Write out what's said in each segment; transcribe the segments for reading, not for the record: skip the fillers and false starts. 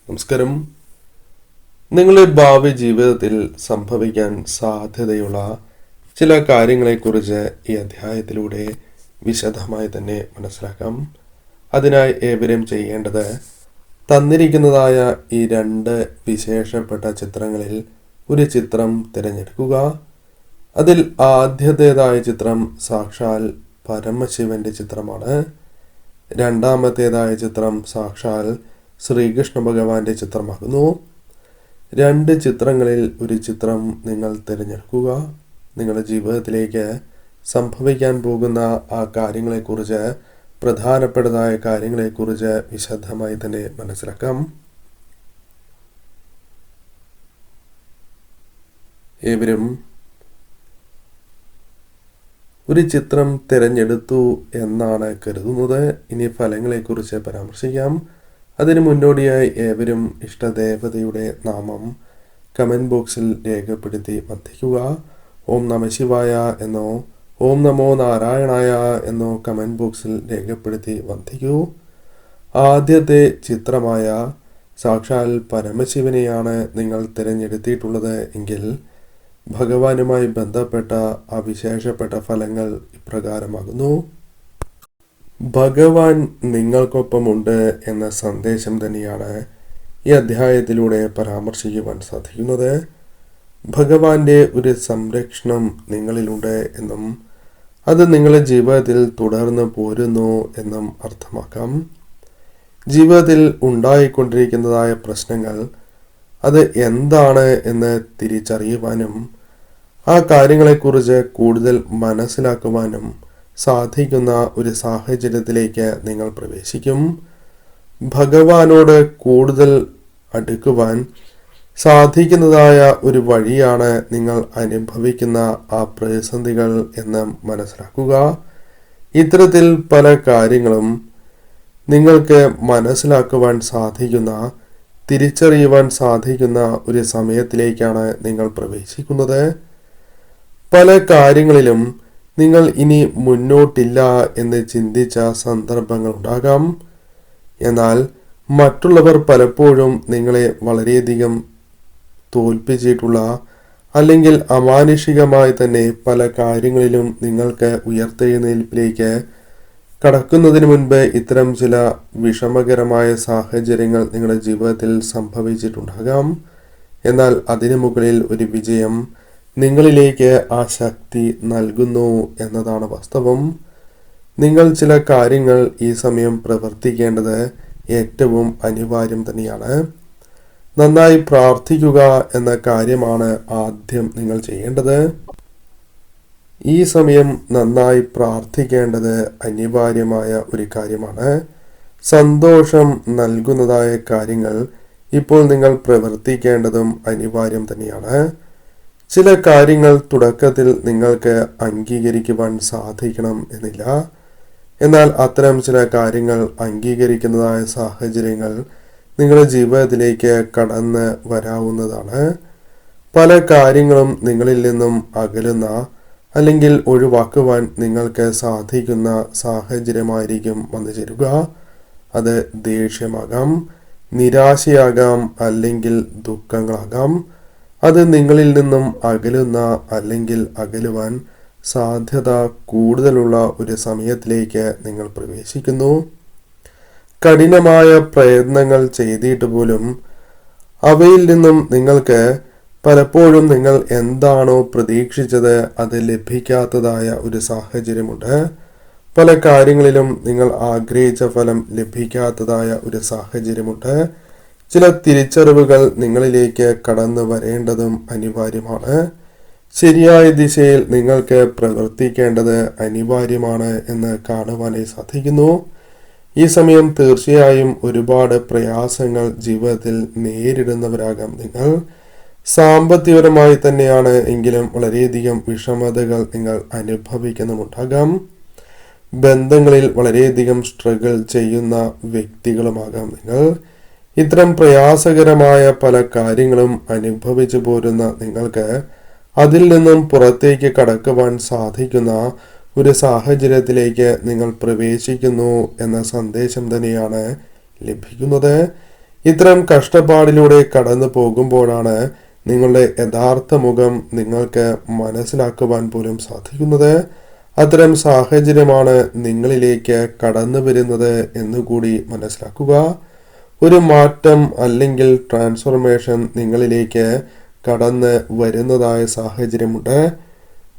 നമസ്കാരം. നിങ്ങളുടെ ഭാവി ജീവിതത്തിൽ സംഭവിക്കാൻ സാധ്യതയുള്ള ചില കാര്യങ്ങളെക്കുറിച്ച് ഈ അധ്യായത്തിലൂടെ വിശദമായി തന്നെ മനസ്സിലാക്കാം. അതിനായി ഏവരും ചെയ്യേണ്ടത് തന്നിരിക്കുന്നതായ ഈ രണ്ട് വിശേഷപ്പെട്ട ചിത്രങ്ങളിൽ ഒരു ചിത്രം തിരഞ്ഞെടുക്കുക. അതിൽ ആദ്യത്തേതായ ചിത്രം സാക്ഷാൽ പരമശിവന്റെ ചിത്രമാണ്. രണ്ടാമത്തേതായ ചിത്രം സാക്ഷാൽ ശ്രീകൃഷ്ണ ഭഗവാന്റെ ചിത്രമാകുന്നു. രണ്ട് ചിത്രങ്ങളിൽ ഒരു ചിത്രം നിങ്ങൾ തിരഞ്ഞെടുക്കുക. നിങ്ങളുടെ ജീവിതത്തിലേക്ക് സംഭവിക്കാൻ പോകുന്ന ആ കാര്യങ്ങളെക്കുറിച്ച്, പ്രധാനപ്പെട്ടതായ കാര്യങ്ങളെക്കുറിച്ച് വിശദമായി തന്നെ മനസ്സിലാക്കാം. ഏവരും ഒരു ചിത്രം തിരഞ്ഞെടുത്തു എന്നാണ് കരുതുന്നത്. ഇനി ഫലങ്ങളെക്കുറിച്ച് പരാമർശിക്കാം. അതിനു മുന്നോടിയായി ഏവരും ഇഷ്ടദേവതയുടെ നാമം കമൻറ്റ് ബോക്സിൽ രേഖപ്പെടുത്തി വന്ദിക്കുക. ഓം നമ ശിവായ എന്നോ ഓം നമോ നാരായണായ എന്നോ കമൻറ്റ് ബോക്സിൽ രേഖപ്പെടുത്തി വന്ദിക്കൂ. ആദ്യത്തെ ചിത്രമായ സാക്ഷാൽ പരമശിവനെയാണ് നിങ്ങൾ തിരഞ്ഞെടുത്തിട്ടുള്ളത് എങ്കിൽ ഭഗവാനുമായി ബന്ധപ്പെട്ട ആ വിശേഷപ്പെട്ട ഫലങ്ങൾ ഇപ്രകാരമാകുന്നു. ഭഗവാൻ നിങ്ങൾക്കൊപ്പമുണ്ട് എന്ന സന്ദേശം തന്നെയാണ് ഈ അധ്യായത്തിലൂടെ പരാമർശിക്കുവാൻ സാധിക്കുന്നത്. ഭഗവാന്റെ ഒരു സംരക്ഷണം നിങ്ങളിലുണ്ട് എന്നും അത് നിങ്ങളുടെ ജീവിതത്തിൽ തുടർന്ന് പോരുന്നു എന്നും അർത്ഥമാക്കാം. ജീവിതത്തിൽ ഉണ്ടായിക്കൊണ്ടിരിക്കുന്നതായ പ്രശ്നങ്ങൾ അത് എന്താണ് എന്ന് തിരിച്ചറിയുവാനും ആ കാര്യങ്ങളെക്കുറിച്ച് കൂടുതൽ മനസ്സിലാക്കുവാനും സാധിക്കുന്ന ഒരു സാഹചര്യത്തിലേക്ക് നിങ്ങൾ പ്രവേശിക്കും. ഭഗവാനോട് കൂടുതൽ അടുക്കുവാൻ സാധിക്കുന്നതായ ഒരു വഴിയാണ് നിങ്ങൾ അനുഭവിക്കുന്ന ആ പ്രതിസന്ധികൾ എന്ന് മനസ്സിലാക്കുക. ഇത്തരത്തിൽ പല കാര്യങ്ങളും നിങ്ങൾക്ക് മനസ്സിലാക്കുവാൻ സാധിക്കുന്ന, തിരിച്ചറിയുവാൻ സാധിക്കുന്ന ഒരു സമയത്തിലേക്കാണ് നിങ്ങൾ പ്രവേശിക്കുന്നത്. പല കാര്യങ്ങളിലും നിങ്ങൾ ഇനി മുന്നോട്ടില്ല എന്ന് ചിന്തിച്ച സന്ദർഭങ്ങൾ ഉണ്ടാകാം. എന്നാൽ മറ്റുള്ളവർ പലപ്പോഴും നിങ്ങളെ വളരെയധികം തോൽപ്പിച്ചിട്ടുള്ള, അല്ലെങ്കിൽ അമാനുഷികമായി തന്നെ പല കാര്യങ്ങളിലും നിങ്ങൾക്ക് ഉയർത്തെഴുന്നേൽപ്പിലേക്ക് കടക്കുന്നതിന് മുൻപ് ഇത്തരം ചില വിഷമകരമായ സാഹചര്യങ്ങൾ നിങ്ങളുടെ ജീവിതത്തിൽ സംഭവിച്ചിട്ടുണ്ടാകാം. എന്നാൽ അതിനു മുകളിൽ ഒരു വിജയം നിങ്ങളിലേക്ക് ആ ശക്തി നൽകുന്നു എന്നതാണ് വാസ്തവം. നിങ്ങൾ ചില കാര്യങ്ങൾ ഈ സമയം പ്രവർത്തിക്കേണ്ടത് ഏറ്റവും അനിവാര്യം തന്നെയാണ്. നന്നായി പ്രാർത്ഥിക്കുക എന്ന കാര്യമാണ് ആദ്യം നിങ്ങൾ ചെയ്യേണ്ടത്. ഈ സമയം നന്നായി പ്രാർത്ഥിക്കേണ്ടത് അനിവാര്യമായ ഒരു കാര്യമാണ്. സന്തോഷം നൽകുന്നതായ കാര്യങ്ങൾ ഇപ്പോൾ നിങ്ങൾ പ്രവർത്തിക്കേണ്ടതും അനിവാര്യം തന്നെയാണ്. ചില കാര്യങ്ങൾ തുടക്കത്തിൽ നിങ്ങൾക്ക് അംഗീകരിക്കുവാൻ സാധിക്കണം എന്നില്ല. എന്നാൽ അത്തരം ചില കാര്യങ്ങൾ അംഗീകരിക്കുന്നതായ സാഹചര്യങ്ങൾ നിങ്ങളുടെ ജീവിതത്തിലേക്ക് കടന്ന് വരാവുന്നതാണ്. പല കാര്യങ്ങളും നിങ്ങളിൽ നിന്നും അകലുന്ന, അല്ലെങ്കിൽ ഒഴിവാക്കുവാൻ നിങ്ങൾക്ക് സാധിക്കുന്ന സാഹചര്യമായിരിക്കും വന്നു ചേരുക. അത് ദേഷ്യമാകാം, നിരാശയാകാം, അല്ലെങ്കിൽ ദുഃഖങ്ങളാകാം. അത് നിങ്ങളിൽ നിന്നും അകലുന്ന, അല്ലെങ്കിൽ അകലുവാൻ സാധ്യത കൂടുതലുള്ള ഒരു സമയത്തിലേക്ക് നിങ്ങൾ പ്രവേശിക്കുന്നു. കഠിനമായ പ്രയത്നങ്ങൾ ചെയ്തിട്ട് പോലും അവയിൽ നിന്നും നിങ്ങൾക്ക് പലപ്പോഴും നിങ്ങൾ എന്താണോ പ്രതീക്ഷിച്ചത് അത് ലഭിക്കാത്തതായ ഒരു സാഹചര്യമുണ്ട്. പല കാര്യങ്ങളിലും നിങ്ങൾ ആഗ്രഹിച്ച ഫലം ലഭിക്കാത്തതായ ഒരു സാഹചര്യമുണ്ട്. ചില തിരിച്ചറിവുകൾ നിങ്ങളിലേക്ക് കടന്നു വരേണ്ടതും അനിവാര്യമാണ്. ശരിയായ ദിശയിൽ നിങ്ങൾക്ക് പ്രവർത്തിക്കേണ്ടത് അനിവാര്യമാണ് എന്ന് കാണുവാനായി സാധിക്കുന്നു. ഈ സമയം തീർച്ചയായും ഒരുപാട് പ്രയാസങ്ങൾ ജീവിതത്തിൽ നേരിടുന്നവരാകാം നിങ്ങൾ. സാമ്പത്തികപരമായി തന്നെയാണ് എങ്കിലും വളരെയധികം വിഷമതകൾ നിങ്ങൾ അനുഭവിക്കുന്നുമുണ്ടാകാം. ബന്ധങ്ങളിൽ വളരെയധികം സ്ട്രഗിൾ ചെയ്യുന്ന വ്യക്തികളുമാകാം നിങ്ങൾ. ഇത്തരം പ്രയാസകരമായ പല കാര്യങ്ങളും അനുഭവിച്ചു പോരുന്ന നിങ്ങൾക്ക് അതിൽ നിന്നും പുറത്തേക്ക് കടക്കുവാൻ സാധിക്കുന്ന ഒരു സാഹചര്യത്തിലേക്ക് നിങ്ങൾ പ്രവേശിക്കുന്നു എന്ന സന്ദേശം തന്നെയാണ് ലഭിക്കുന്നത്. ഇത്തരം കഷ്ടപ്പാടിലൂടെ കടന്നു പോകുമ്പോഴാണ് നിങ്ങളുടെ യഥാർത്ഥ മുഖം നിങ്ങൾക്ക് മനസ്സിലാക്കുവാൻ പോലും സാധിക്കുന്നത്. അത്തരം സാഹചര്യമാണ് നിങ്ങളിലേക്ക് കടന്നു വരുന്നത് എന്നുകൂടി മനസ്സിലാക്കുക. ഒരു മാറ്റം അല്ലെങ്കിൽ ട്രാൻസ്ഫോർമേഷൻ നിങ്ങളിലേക്ക് കടന്ന് വരുന്നതായ സാഹചര്യമുണ്ട്.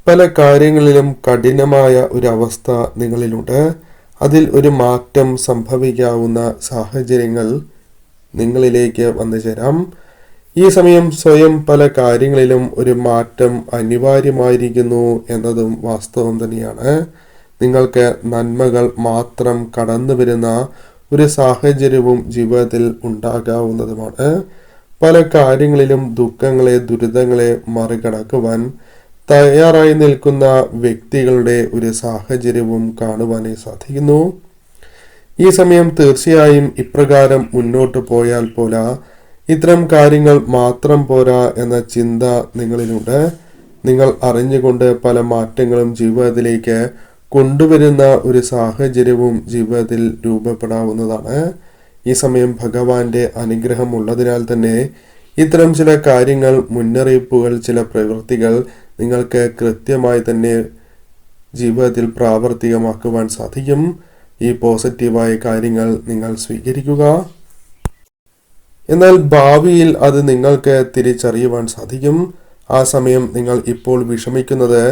പല കാര്യങ്ങളിലും കഠിനമായ ഒരു അവസ്ഥ നിങ്ങളിലുണ്ട്. അതിൽ ഒരു മാറ്റം സംഭവിക്കാവുന്ന സാഹചര്യങ്ങൾ നിങ്ങളിലേക്ക് വന്നു ചേരാം. ഈ സമയം സ്വയം പല കാര്യങ്ങളിലും ഒരു മാറ്റം അനിവാര്യമായിരിക്കുന്നു എന്നതും വാസ്തവം തന്നെയാണ്. നിങ്ങൾക്ക് നന്മകൾ മാത്രം കടന്നു വരുന്ന ഒരു സാഹചര്യവും ജീവിതത്തിൽ ഉണ്ടാകാവുന്നതുമാണ്. പല കാര്യങ്ങളിലും ദുഃഖങ്ങളെ, ദുരിതങ്ങളെ മറികടക്കുവാൻ തയ്യാറായി നിൽക്കുന്ന വ്യക്തികളുടെ ഒരു സാഹചര്യവും കാണുവാനായി സാധിക്കുന്നു. ഈ സമയം തീർച്ചയായും ഇപ്രകാരം മുന്നോട്ട് പോയാൽ പോരാ, ഇത്തരം കാര്യങ്ങൾ മാത്രം പോരാ എന്ന ചിന്ത നിങ്ങളിലുണ്ട്. നിങ്ങൾ അറിഞ്ഞുകൊണ്ട് പല മാറ്റങ്ങളും ജീവിതത്തിലേക്ക് കൊണ്ടുവരുന്ന ഒരു സാഹചര്യവും ജീവിതത്തിൽ രൂപപ്പെടാവുന്നതാണ്. ഈ സമയം ഭഗവാന്റെ അനുഗ്രഹം ഉള്ളതിനാൽ തന്നെ ഇത്തരം ചില കാര്യങ്ങൾ, മുന്നറിയിപ്പുകൾ, ചില പ്രവൃത്തികൾ നിങ്ങൾക്ക് കൃത്യമായി തന്നെ ജീവിതത്തിൽ പ്രാവർത്തികമാക്കുവാൻ സാധിക്കും. ഈ പോസിറ്റീവായ കാര്യങ്ങൾ നിങ്ങൾ സ്വീകരിക്കുക. എന്നാൽ ഭാവിയിൽ അത് നിങ്ങൾക്ക് തിരിച്ചറിയുവാൻ സാധിക്കും. ആ സമയം നിങ്ങൾ ഇപ്പോൾ വിഷമിക്കുന്നത്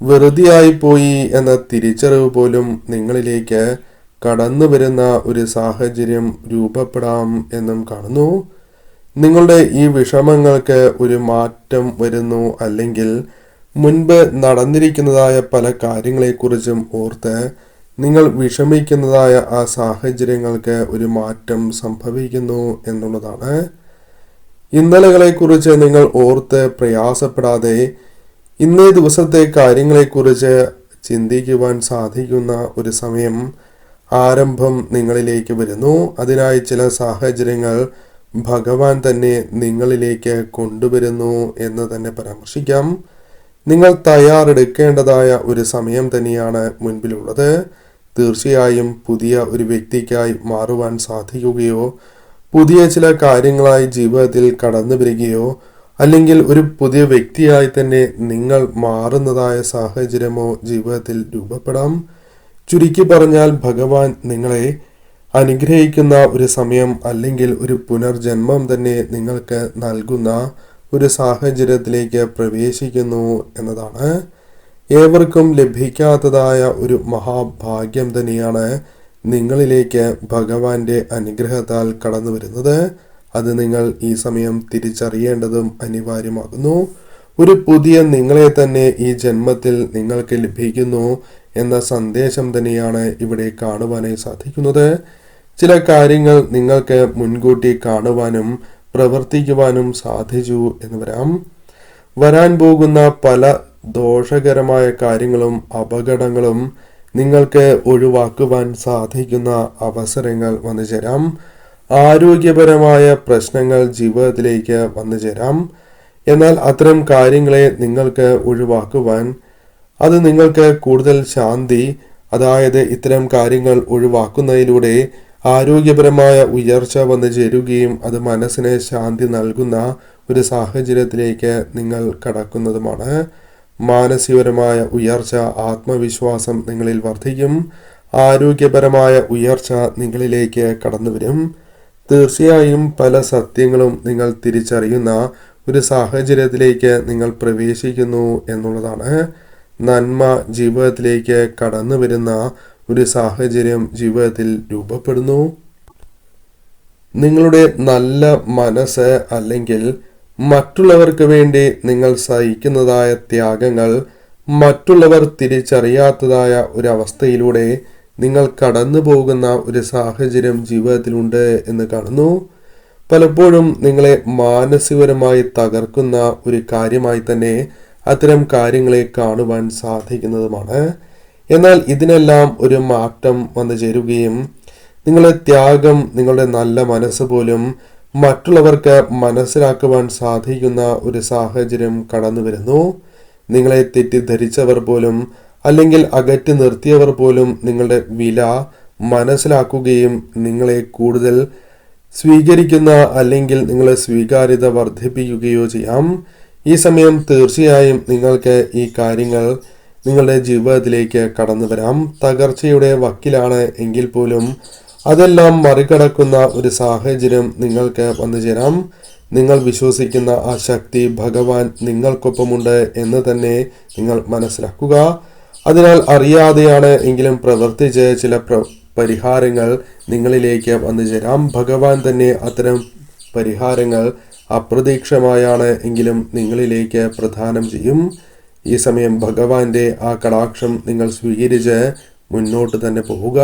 വെറുതെയായി പോയി എന്ന തിരിച്ചറിവ് പോലും നിങ്ങളിലേക്ക് കടന്നു വരുന്ന ഒരു സാഹചര്യം രൂപപ്പെടാം എന്നും കാണുന്നു. നിങ്ങളുടെ ഈ വിഷമങ്ങൾക്ക് ഒരു മാറ്റം വരുന്നു, അല്ലെങ്കിൽ മുൻപ് നടന്നിരിക്കുന്നതായ പല കാര്യങ്ങളെക്കുറിച്ചും ഓർത്ത് നിങ്ങൾ വിഷമിക്കുന്നതായ ആ സാഹചര്യങ്ങൾക്ക് ഒരു മാറ്റം സംഭവിക്കുന്നു എന്നുള്ളതാണ്. ഇന്നലകളെക്കുറിച്ച് നിങ്ങൾ ഓർത്ത് പ്രയാസപ്പെടാതെ ഇന്നേ ദിവസത്തെ കാര്യങ്ങളെക്കുറിച്ച് ചിന്തിക്കുവാൻ സാധിക്കുന്ന ഒരു സമയം, ആരംഭം നിങ്ങളിലേക്ക് വരുന്നു. അതിനായി ചില സാഹചര്യങ്ങൾ ഭഗവാൻ തന്നെ നിങ്ങളിലേക്ക് കൊണ്ടുവരുന്നു എന്ന് തന്നെ പരാമർശിക്കാം. നിങ്ങൾ തയ്യാറെടുക്കേണ്ടതായ ഒരു സമയം തന്നെയാണ് മുൻപിലുള്ളത്. തീർച്ചയായും പുതിയ ഒരു വ്യക്തിക്കായി മാറുവാൻ സാധിക്കുകയോ, പുതിയ ചില കാര്യങ്ങളായി ജീവിതത്തിൽ കടന്നു വരികയോ, അല്ലെങ്കിൽ ഒരു പുതിയ വ്യക്തിയായി തന്നെ നിങ്ങൾ മാറുന്നതായ സാഹചര്യമോ ജീവിതത്തിൽ രൂപപ്പെടാം. ചുരുക്കി പറഞ്ഞാൽ, ഭഗവാൻ നിങ്ങളെ അനുഗ്രഹിക്കുന്ന ഒരു സമയം, അല്ലെങ്കിൽ ഒരു പുനർജന്മം തന്നെ നിങ്ങൾക്ക് നൽകുന്ന ഒരു സാഹചര്യത്തിലേക്ക് പ്രവേശിക്കുന്നു എന്നതാണ്. ഏവർക്കും ലഭിക്കാത്തതായ ഒരു മഹാഭാഗ്യം തന്നെയാണ് നിങ്ങളിലേക്ക് ഭഗവാന്റെ അനുഗ്രഹത്താൽ കടന്നു വരുന്നത്. അത് നിങ്ങൾ ഈ സമയം തിരിച്ചറിയേണ്ടതും അനിവാര്യമാകുന്നു. ഒരു പുതിയ നിങ്ങളെ തന്നെ ഈ ജന്മത്തിൽ നിങ്ങൾക്ക് ലഭിക്കുന്നു എന്ന സന്ദേശം തന്നെയാണ് ഇവിടെ കാണുവാനായി സാധിക്കുന്നത്. ചില കാര്യങ്ങൾ നിങ്ങൾക്ക് മുൻകൂട്ടി കാണുവാനും പ്രവർത്തിക്കുവാനും സാധിച്ചു എന്ന് വരാം. വരാൻ പോകുന്ന പല ദോഷകരമായ കാര്യങ്ങളും അപകടങ്ങളും നിങ്ങൾക്ക് ഒഴിവാക്കുവാൻ സാധിക്കുന്ന അവസരങ്ങൾ വന്നു ചേരാം. ആരോഗ്യപരമായ പ്രശ്നങ്ങൾ ജീവിതത്തിലേക്ക് വന്നു ചേരാം. എന്നാൽ അത്തരം കാര്യങ്ങളെ നിങ്ങൾക്ക് ഒഴിവാക്കുവാൻ, അത് നിങ്ങൾക്ക് കൂടുതൽ ശാന്തി, അതായത് ഇത്തരം കാര്യങ്ങൾ ഒഴിവാക്കുന്നതിലൂടെ ആരോഗ്യപരമായ ഉയർച്ച വന്നു ചേരുകയും അത് മനസ്സിന് ശാന്തി നൽകുന്ന ഒരു സാഹചര്യത്തിലേക്ക് നിങ്ങൾ കടക്കുന്നതുമാണ്. മാനസികപരമായ ഉയർച്ച, ആത്മവിശ്വാസം നിങ്ങളിൽ വർദ്ധിക്കും. ആരോഗ്യപരമായ ഉയർച്ച നിങ്ങളിലേക്ക് കടന്നു വരും. തീർച്ചയായും പല സത്യങ്ങളും നിങ്ങൾ തിരിച്ചറിയുന്ന ഒരു സാഹചര്യത്തിലേക്ക് നിങ്ങൾ പ്രവേശിക്കുന്നു എന്നുള്ളതാണ്. നന്മ ജീവിതത്തിലേക്ക് കടന്നു വരുന്ന ഒരു സാഹചര്യം ജീവിതത്തിൽ രൂപപ്പെടുന്നു. നിങ്ങളുടെ നല്ല മനസ്സ്, അല്ലെങ്കിൽ മറ്റുള്ളവർക്ക് വേണ്ടി നിങ്ങൾ സഹിക്കുന്നതായ ത്യാഗങ്ങൾ, മറ്റുള്ളവർ തിരിച്ചറിയാത്തതായ ഒരവസ്ഥയിലൂടെ നിങ്ങൾ കടന്നു പോകുന്ന ഒരു സാഹചര്യം ജീവിതത്തിലുണ്ട് എന്ന് കാണുന്നു. പലപ്പോഴും നിങ്ങളെ മാനസികപരമായി തകർക്കുന്ന ഒരു കാര്യമായി തന്നെ അത്തരം കാര്യങ്ങളെ കാണുവാൻ സാധിക്കുന്നതുമാണ്. എന്നാൽ ഇതിനെല്ലാം ഒരു മാറ്റം വന്നു ചേരുകയും നിങ്ങളുടെ ത്യാഗം, നിങ്ങളുടെ നല്ല മനസ്സ് പോലും മറ്റുള്ളവർക്ക് മനസ്സിലാക്കുവാൻ സാധിക്കുന്ന ഒരു സാഹചര്യം കടന്നു വരുന്നു. നിങ്ങളെ തെറ്റിദ്ധരിച്ചവർ പോലും, അല്ലെങ്കിൽ അകറ്റി നിർത്തിയവർ പോലും നിങ്ങളുടെ വില മനസ്സിലാക്കുകയും നിങ്ങളെ കൂടുതൽ സ്വീകരിക്കുന്ന അല്ലെങ്കിൽ നിങ്ങളെ സ്വീകാര്യത വർദ്ധിപ്പിക്കുകയോ ചെയ്യാം. ഈ സമയം തീർച്ചയായും നിങ്ങൾക്ക് ഈ കാര്യങ്ങൾ നിങ്ങളുടെ ജീവിതത്തിലേക്ക് കടന്നു വരാം. തകർച്ചയുടെ വക്കിലാണ് എങ്കിൽ പോലും അതെല്ലാം മറികടക്കുന്ന ഒരു സാഹചര്യം നിങ്ങൾക്ക് വന്നു ചേരാം. നിങ്ങൾ വിശ്വസിക്കുന്ന ആ ശക്തി ഭഗവാൻ നിങ്ങൾക്കൊപ്പമുണ്ട് എന്ന് തന്നെ നിങ്ങൾ മനസ്സിലാക്കുക. അതിനാൽ അറിയാതെയാണ് എങ്കിലും പ്രവർത്തിച്ച് ചില പരിഹാരങ്ങൾ നിങ്ങളിലേക്ക് വന്നു ചേരാം. ഭഗവാൻ തന്നെ അത്തരം പരിഹാരങ്ങൾ അപ്രതീക്ഷിതമായാണ് എങ്കിലും നിങ്ങളിലേക്ക് പ്രദാനം ചെയ്യും. ഈ സമയം ഭഗവാന്റെ ആ കടാക്ഷം നിങ്ങൾ സ്വീകരിച്ച് മുന്നോട്ട് തന്നെ പോവുക.